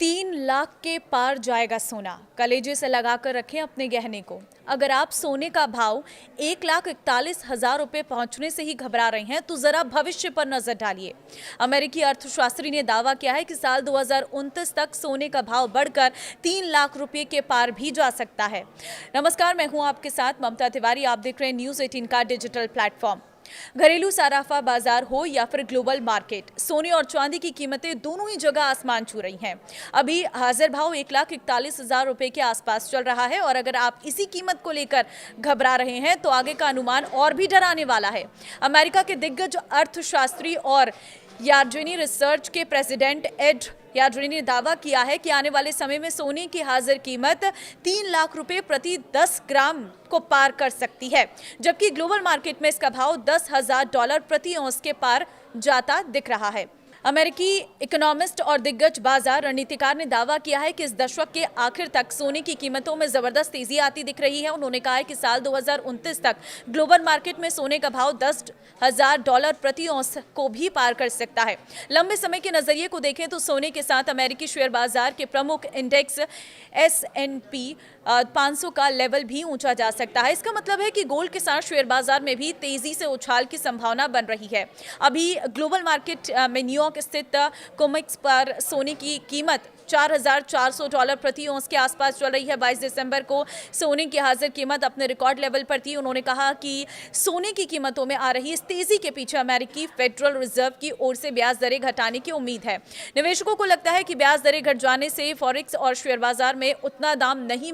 3 लाख के पार जाएगा सोना। कलेजे से लगाकर रखें अपने गहने को। अगर आप सोने का भाव 1,41,000 रुपए पहुंचने से ही घबरा रहे हैं तो जरा भविष्य पर नजर डालिए। अमेरिकी अर्थशास्त्री ने दावा किया है कि साल 2029 तक सोने का भाव बढ़कर 3 लाख रुपए के पार भी जा सकता है। नमस्कार, मैं हूं आपके साथ ममता तिवारी। आप देख रहे हैं न्यूज 18 का डिजिटल प्लेटफॉर्म। घरेलू सराफा बाजार हो या फिर ग्लोबल मार्केट, सोने और चांदी की कीमतें दोनों ही जगह आसमान छू रही हैं। अभी हाजिर भाव 1,41,000 रुपए के आसपास चल रहा है और अगर आप इसी कीमत को लेकर घबरा रहे हैं तो आगे का अनुमान और भी डराने वाला है। अमेरिका के दिग्गज अर्थशास्त्री और यार्डनी रिसर्च के प्रेसिडेंट एड यार्डनी ने दावा किया है कि आने वाले समय में सोने की हाजिर कीमत 3 लाख रुपए प्रति 10 ग्राम को पार कर सकती है, जबकि ग्लोबल मार्केट में इसका भाव $10,000 प्रति औंस के पार जाता दिख रहा है। अमेरिकी इकोनॉमिस्ट और दिग्गज बाजार रणनीतिकार ने दावा किया है कि इस दशक के आखिर तक सोने की कीमतों में जबरदस्त तेजी आती दिख रही है। उन्होंने कहा है कि साल 2029 तक ग्लोबल मार्केट में सोने का भाव $10,000 प्रति औंस को भी पार कर सकता है। लंबे समय के नजरिए को देखें तो सोने के साथ अमेरिकी शेयर बाजार के प्रमुख इंडेक्स S&P 500 का लेवल भी ऊंचा जा सकता है। इसका मतलब है कि गोल्ड के साथ शेयर बाजार में भी तेजी से उछाल की संभावना बन रही है। अभी ग्लोबल मार्केट में न्यूयॉर्क स्थित कोमेक्स पर सोने की कीमत $4,400 प्रति औंस के आसपास चल रही है। 22 दिसंबर को सोने की हाजिर कीमत अपने रिकॉर्ड लेवल पर थी। उन्होंने कहा कि सोने की कीमतों में आ रही इस तेजी के पीछे अमेरिकी फेडरल रिजर्व की ओर से ब्याज दरें घटाने की उम्मीद है। निवेशकों को लगता है कि ब्याज दरें घट जाने से फॉरेक्स और शेयर बाजार में उतना दाम नहीं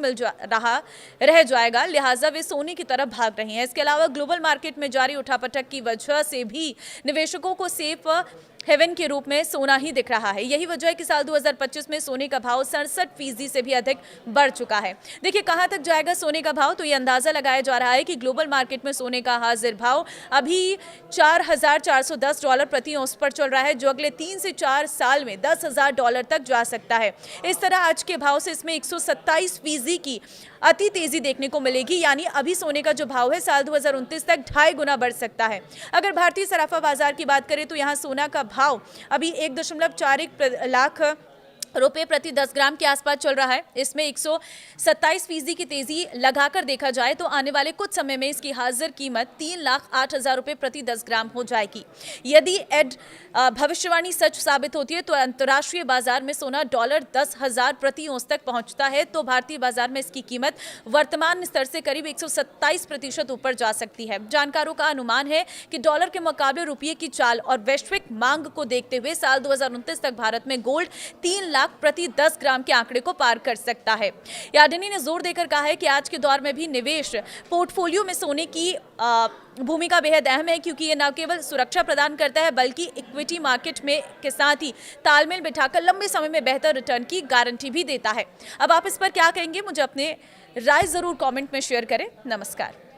रह जाएगा, लिहाजा वे सोने की तरफ भाग रहे हैं। इसके अलावा ग्लोबल मार्केट में जारी उठापटक की वजह से भी निवेशकों को सेफ हेवन के रूप में सोना ही दिख रहा है। यही वजह है कि साल 2025 में सोने का भाव 67% से भी अधिक बढ़ चुका है। देखिए कहां तक जाएगा सोने का भाव, तो ये अंदाजा लगाया जा रहा है कि ग्लोबल मार्केट में सोने का हाजिर भाव अभी $4,410 प्रति औंस पर चल रहा है, जो अगले 3 से 4 साल में $10,000 तक जा सकता है। इस तरह आज के भाव से इसमें 127% की अति तेजी देखने को मिलेगी, यानी अभी सोने का जो भाव है साल 2029 तक 2.5 गुना बढ़ सकता है। अगर भारतीय सराफा बाजार की बात करें तो यहाँ सोना का भाव अभी 1.41 लाख रुपए प्रति 10 ग्राम के आसपास चल रहा है। इसमें 127% की तेजी लगाकर देखा जाए तो आने वाले कुछ समय में इसकी हाजिर कीमत 3,08,000 रुपए प्रति 10 ग्राम हो जाएगी। यदि भविष्यवाणी सच साबित होती है तो अंतर्राष्ट्रीय बाजार में सोना $10,000 प्रति औंस तक पहुंचता है तो भारतीय बाजार में इसकी कीमत वर्तमान स्तर से करीब 127% ऊपर जा सकती है। जानकारों का अनुमान है कि डॉलर के मुकाबले रुपये की चाल और वैश्विक मांग को देखते हुए साल 2029 तक भारत में गोल्ड 3 लाख प्रति 10 ग्राम के आंकड़े को पार कर सकता है। यार्डनी ने जोर देकर कहा है कि आज के दौर में भी निवेश पोर्टफोलियो में सोने की भूमिका बेहद अहम है, क्योंकि ये न केवल सुरक्षा प्रदान करता है बल्कि इक्विटी मार्केट में के साथ ही तालमेल बिठाकर लंबे समय में बेहतर रिटर्न की गारंटी भी देता है। अब आप इस पर क्या कहेंगे, मुझे अपने राय जरूर कमेंट में शेयर करें। नमस्कार।